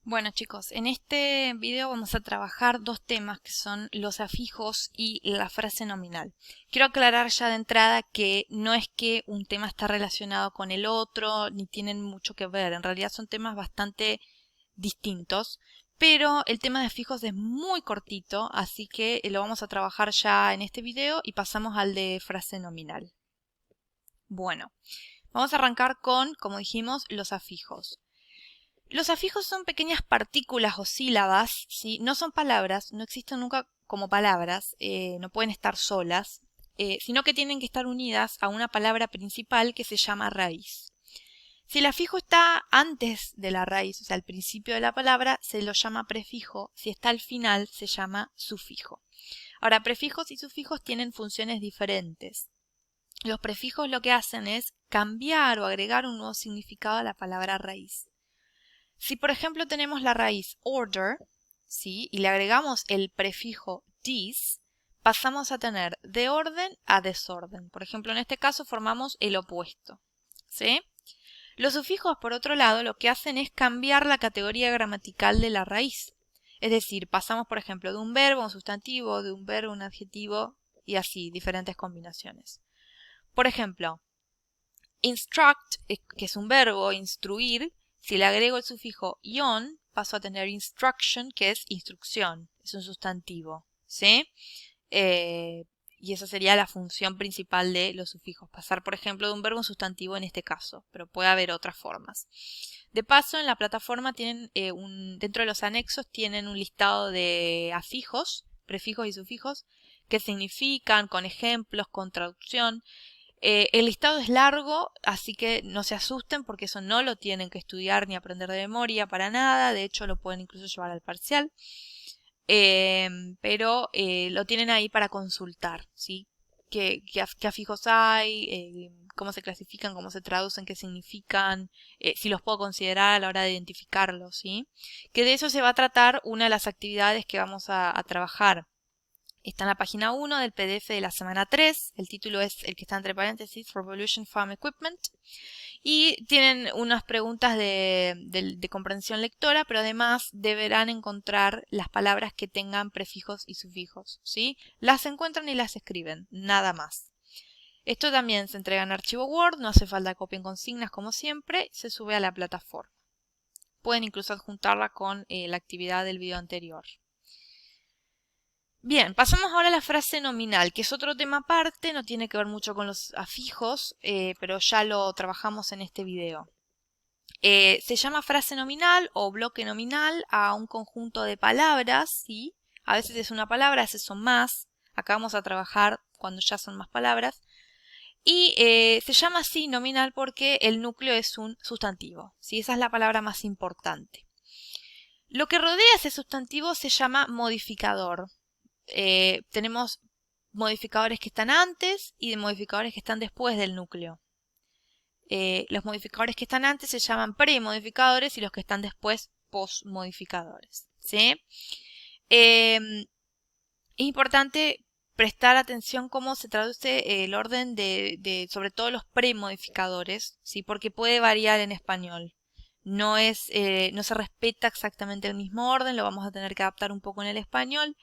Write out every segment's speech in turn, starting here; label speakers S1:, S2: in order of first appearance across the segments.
S1: Bueno chicos, en este video vamos a trabajar dos temas que son los afijos y la frase nominal. Quiero aclarar ya de entrada que no es que un tema está relacionado con el otro, ni tienen mucho que ver. En realidad son temas bastante distintos, pero el tema de afijos es muy cortito, así que lo vamos a trabajar ya en este video y pasamos al de frase nominal. Bueno, vamos a arrancar con, como dijimos, los afijos. Los afijos son pequeñas partículas o sílabas, ¿sí? No son palabras, no existen nunca como palabras, no pueden estar solas, sino que tienen que estar unidas a una palabra principal que se llama raíz. Si el afijo está antes de la raíz, o sea, al principio de la palabra, se lo llama prefijo. Si está al final, se llama sufijo. Ahora, prefijos y sufijos tienen funciones diferentes. Los prefijos lo que hacen es cambiar o agregar un nuevo significado a la palabra raíz. Si por ejemplo tenemos la raíz order, ¿sí? Y le agregamos el prefijo dis, pasamos a tener de orden a desorden. Por ejemplo, en este caso formamos el opuesto, ¿sí? Los sufijos, por otro lado, lo que hacen es cambiar la categoría gramatical de la raíz. Es decir, pasamos, por ejemplo, de un verbo a un sustantivo, de un verbo a un adjetivo, y así, diferentes combinaciones. Por ejemplo, instruct, que es un verbo, instruir, si le agrego el sufijo ion, paso a tener instruction, que es instrucción, es un sustantivo, ¿sí? Y esa sería la función principal de los sufijos, pasar, por ejemplo, de un verbo a un sustantivo en este caso, pero puede haber otras formas. De paso, en la plataforma tienen dentro de los anexos tienen un listado de afijos, prefijos y sufijos, que significan, con ejemplos, con traducción. El listado es largo, así que no se asusten porque eso no lo tienen que estudiar ni aprender de memoria para nada. De hecho, lo pueden incluso llevar al parcial. Pero lo tienen ahí para consultar, ¿sí? ¿Qué afijos hay? ¿Cómo se clasifican? ¿Cómo se traducen? ¿Qué significan? Si los puedo considerar a la hora de identificarlos, ¿sí? Que de eso se va a tratar una de las actividades que vamos a trabajar. Está en la página 1 del PDF de la semana 3. El título es el que está entre paréntesis, Revolution Farm Equipment. Y tienen unas preguntas de comprensión lectora, pero además deberán encontrar las palabras que tengan prefijos y sufijos, ¿sí? Las encuentran y las escriben, nada más. Esto también se entrega en archivo Word, no hace falta copia en consignas como siempre, se sube a la plataforma. Pueden incluso adjuntarla con la actividad del video anterior. Bien, pasamos ahora a la frase nominal, que es otro tema aparte, no tiene que ver mucho con los afijos, pero ya lo trabajamos en este video. Se llama frase nominal o bloque nominal a un conjunto de palabras, ¿sí? A veces es una palabra, a veces son más. Acá vamos a trabajar cuando ya son más palabras. Y se llama así nominal porque el núcleo es un sustantivo, ¿sí? Esa es la palabra más importante. Lo que rodea ese sustantivo se llama modificador. Tenemos modificadores que están antes y de modificadores que están después del núcleo. Los modificadores que están antes se llaman premodificadores y los que están después postmodificadores, ¿sí? Es importante prestar atención cómo se traduce el orden sobre todo los premodificadores, ¿sí? Porque puede variar en español. No se respeta exactamente el mismo orden, lo vamos a tener que adaptar un poco en el español.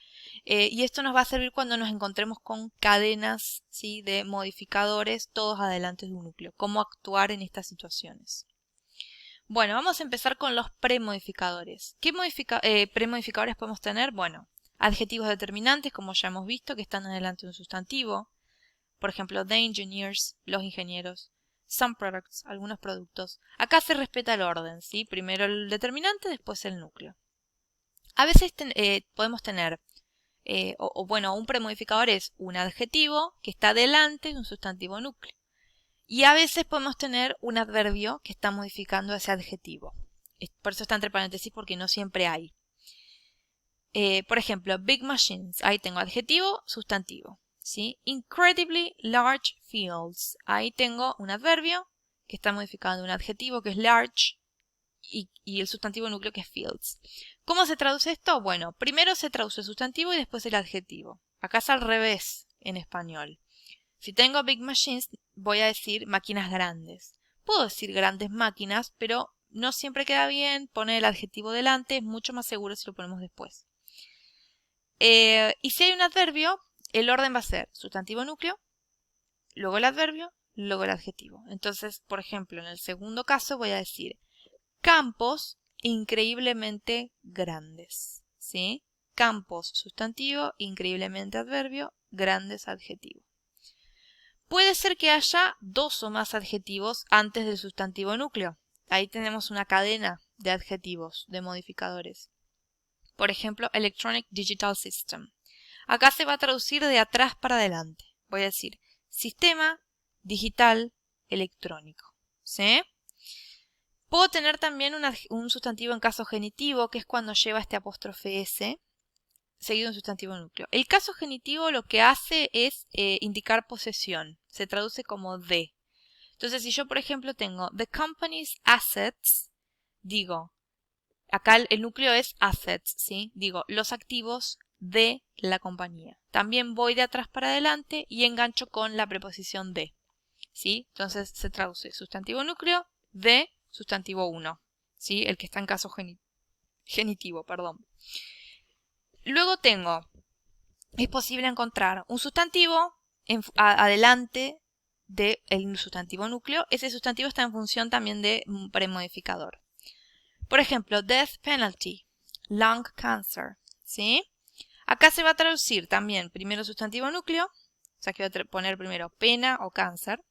S1: Y esto nos va a servir cuando nos encontremos con cadenas, ¿sí? De modificadores todos adelante de un núcleo. Cómo actuar en estas situaciones. Bueno, vamos a empezar con los premodificadores. ¿Qué premodificadores podemos tener? Bueno, adjetivos determinantes, como ya hemos visto, que están adelante de un sustantivo. Por ejemplo, the engineers, los ingenieros. Some products, algunos productos. Acá se respeta el orden, ¿sí? Primero el determinante, después el núcleo. A veces podemos tener, bueno, un premodificador es un adjetivo que está delante de un sustantivo núcleo. Y a veces podemos tener un adverbio que está modificando ese adjetivo. Por eso está entre paréntesis porque no siempre hay. Por ejemplo, big machines. Ahí tengo adjetivo, sustantivo. ¿Sí? Incredibly large fields. Ahí tengo un adverbio que está modificando un adjetivo que es large y el sustantivo núcleo que es fields. ¿Cómo se traduce esto? Bueno, primero se traduce el sustantivo y después el adjetivo. Acá es al revés en español. Si tengo big machines, voy a decir máquinas grandes. Puedo decir grandes máquinas, pero no siempre queda bien poner el adjetivo delante, es mucho más seguro si lo ponemos después. Y si hay un adverbio, el orden va a ser sustantivo núcleo, luego el adverbio, luego el adjetivo. Entonces, por ejemplo, en el segundo caso voy a decir campos increíblemente grandes, ¿sí? Campos sustantivo, increíblemente adverbio, grandes adjetivo. Puede ser que haya dos o más adjetivos antes del sustantivo núcleo. Ahí tenemos una cadena de adjetivos, de modificadores. Por ejemplo, Electronic Digital System. Acá se va a traducir de atrás para adelante. Voy a decir sistema digital electrónico, ¿sí? Puedo tener también un sustantivo en caso genitivo, que es cuando lleva este apóstrofe S, seguido de un sustantivo núcleo. El caso genitivo lo que hace es indicar posesión. Se traduce como de. Entonces, si yo, por ejemplo, tengo the company's assets, digo, acá el núcleo es assets, ¿sí? Digo, los activos de la compañía. También voy de atrás para adelante y engancho con la preposición de, ¿sí? Entonces se traduce sustantivo núcleo de sustantivo 1, ¿sí? El que está en caso genitivo, perdón. Luego es posible encontrar un sustantivo adelante del sustantivo núcleo. Ese sustantivo está en función también de un premodificador. Por ejemplo, death penalty, lung cancer, ¿sí? Acá se va a traducir también primero sustantivo núcleo, o sea que voy a poner primero pena o cáncer.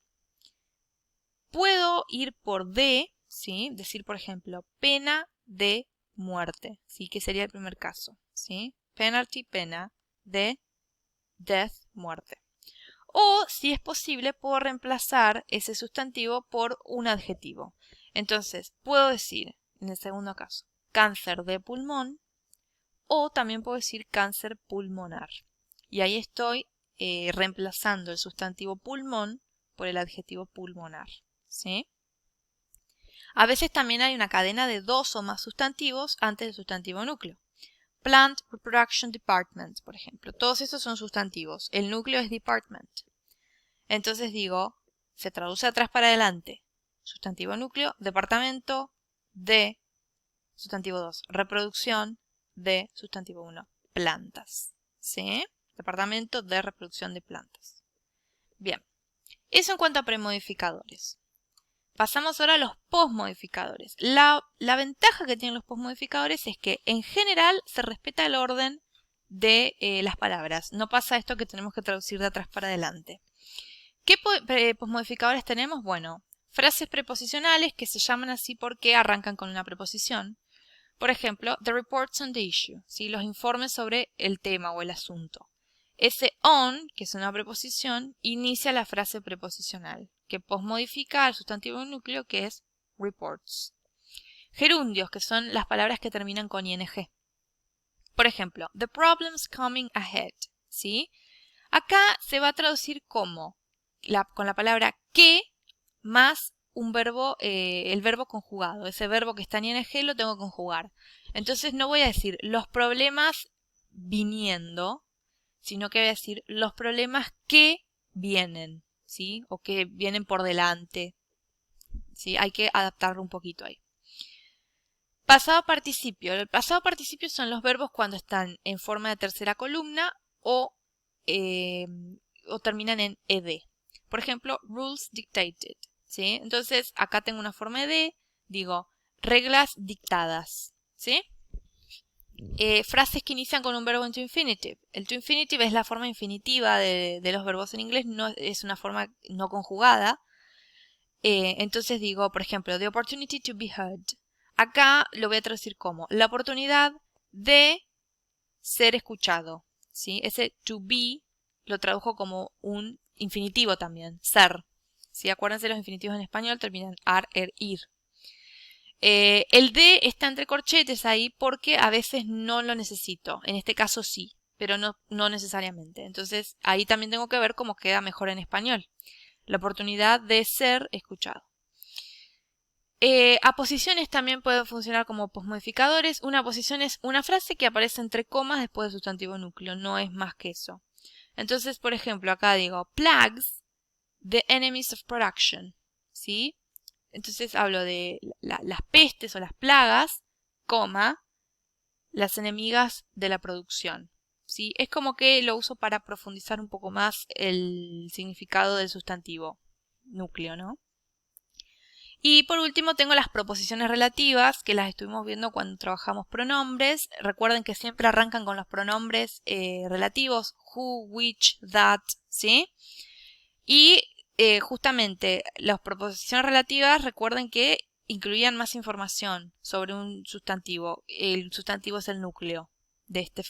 S1: Puedo ir por de, ¿sí? Decir, por ejemplo, pena de muerte, ¿sí? Que sería el primer caso, ¿sí? Penalty, pena, de death, muerte. O, si es posible, puedo reemplazar ese sustantivo por un adjetivo. Entonces, puedo decir, en el segundo caso, cáncer de pulmón, o también puedo decir cáncer pulmonar. Y ahí estoy reemplazando el sustantivo pulmón por el adjetivo pulmonar, ¿sí? A veces también hay una cadena de dos o más sustantivos antes del sustantivo núcleo. Plant Reproduction Department, por ejemplo. Todos estos son sustantivos. El núcleo es department. Entonces digo, se traduce atrás para adelante. Sustantivo núcleo, departamento de sustantivo 2. Reproducción de sustantivo 1. Plantas. ¿Sí? Departamento de reproducción de plantas. Bien. Eso en cuanto a premodificadores. Pasamos ahora a los posmodificadores. La ventaja que tienen los posmodificadores es que en general se respeta el orden de las palabras. No pasa esto que tenemos que traducir de atrás para adelante. ¿Qué posmodificadores tenemos? Bueno, frases preposicionales que se llaman así porque arrancan con una preposición. Por ejemplo, the reports on the issue, ¿sí? Los informes sobre el tema o el asunto. Ese on, que es una preposición, inicia la frase preposicional, que posmodifica al sustantivo núcleo, que es reports. Gerundios, que son las palabras que terminan con ing. Por ejemplo, the problems coming ahead, ¿sí? Acá se va a traducir como con la palabra que más un verbo, el verbo conjugado. Ese verbo que está en ing lo tengo que conjugar. Entonces no voy a decir los problemas viniendo, sino que voy a decir los problemas que vienen, ¿sí? O que vienen por delante, ¿sí? Hay que adaptarlo un poquito ahí. Pasado participio. El pasado participio son los verbos cuando están en forma de tercera columna o terminan en ed. Por ejemplo, rules dictated, ¿sí? Entonces, acá tengo una forma de, digo, reglas dictadas, ¿sí? Frases que inician con un verbo en to infinitive. El to infinitive es la forma infinitiva de los verbos en inglés, no es una forma no conjugada. Entonces digo, por ejemplo, the opportunity to be heard. Acá lo voy a traducir como la oportunidad de ser escuchado, ¿sí? Ese to be lo tradujo como un infinitivo también, ser. ¿Sí? Acuérdense, los infinitivos en español terminan ar, er, ir. El de está entre corchetes ahí porque a veces no lo necesito. En este caso sí, pero no necesariamente. Entonces ahí también tengo que ver cómo queda mejor en español. La oportunidad de ser escuchado. Aposiciones también pueden funcionar como posmodificadores. Una aposición es una frase que aparece entre comas después del sustantivo núcleo. No es más que eso. Entonces, por ejemplo, acá digo plagues the enemies of production. ¿Sí? Entonces hablo de las pestes o las plagas, coma, las enemigas de la producción. ¿Sí? Es como que lo uso para profundizar un poco más el significado del sustantivo núcleo, ¿no? Y por último tengo las proposiciones relativas, que las estuvimos viendo cuando trabajamos pronombres. Recuerden que siempre arrancan con los pronombres relativos, who, which, that, ¿sí? Y justamente las proposiciones relativas, recuerden que incluían más información sobre un sustantivo. El sustantivo es el núcleo de esta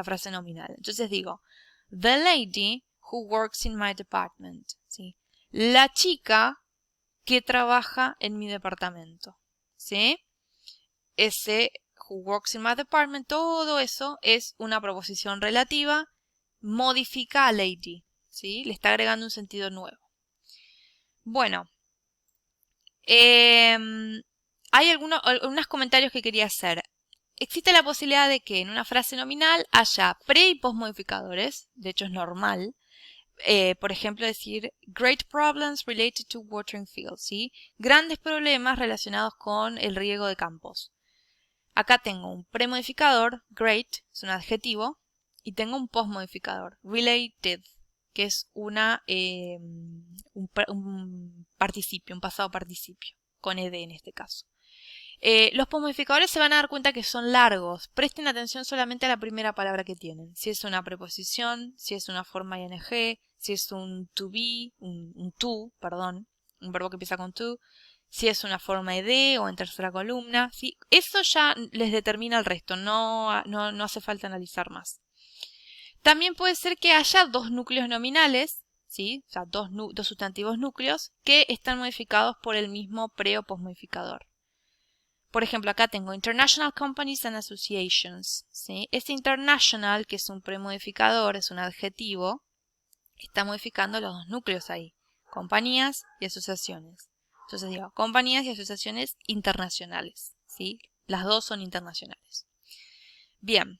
S1: frase nominal. Entonces digo, the lady who works in my department, ¿sí? La chica que trabaja en mi departamento, ¿sí? Ese who works in my department, todo eso es una proposición relativa, modifica a lady, ¿sí? Le está agregando un sentido nuevo. Bueno, hay algunos comentarios que quería hacer. Existe la posibilidad de que en una frase nominal haya pre y post modificadores, de hecho es normal. Por ejemplo, decir great problems related to watering fields, ¿sí? Grandes problemas relacionados con el riego de campos. Acá tengo un premodificador, great, es un adjetivo, y tengo un postmodificador, related, que es un participio, un pasado participio, con ed en este caso. Los postmodificadores se van a dar cuenta que son largos. Presten atención solamente a la primera palabra que tienen. Si es una preposición, si es una forma ing, si es un to be, un to, perdón, un verbo que empieza con to, si es una forma ed o en tercera columna. ¿Sí? Eso ya les determina el resto, no hace falta analizar más. También puede ser que haya dos núcleos nominales, ¿sí? O sea, dos sustantivos núcleos que están modificados por el mismo pre o postmodificador. Por ejemplo, acá tengo International Companies and Associations, ¿sí? Este international, que es un premodificador, es un adjetivo, está modificando los dos núcleos ahí, compañías y asociaciones. Entonces digo, compañías y asociaciones internacionales, ¿sí? Las dos son internacionales. Bien.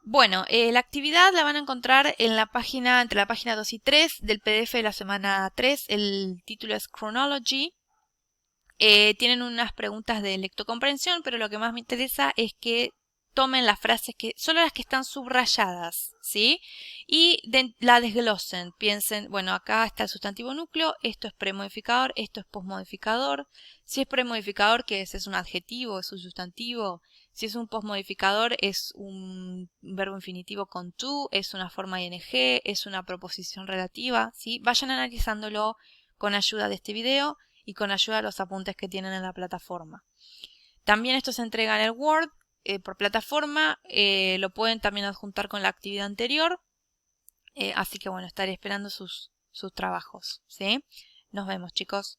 S1: Bueno, la actividad la van a encontrar en la página, entre la página 2 y 3 del PDF de la semana 3. El título es Chronology. Tienen unas preguntas de lectocomprensión, pero lo que más me interesa es que tomen las frases solo las que están subrayadas, ¿sí? Y la desglosen, piensen, bueno, acá está el sustantivo núcleo, esto es premodificador, esto es postmodificador. Si es premodificador, ¿qué es? ¿Es un adjetivo? ¿Es un sustantivo? Si es un postmodificador, es un verbo infinitivo con to, es una forma ing, es una proposición relativa, ¿sí? Vayan analizándolo con ayuda de este video y con ayuda de los apuntes que tienen en la plataforma. También esto se entrega en el Word por plataforma, lo pueden también adjuntar con la actividad anterior, así que bueno, estaré esperando sus trabajos, ¿sí? Nos vemos, chicos.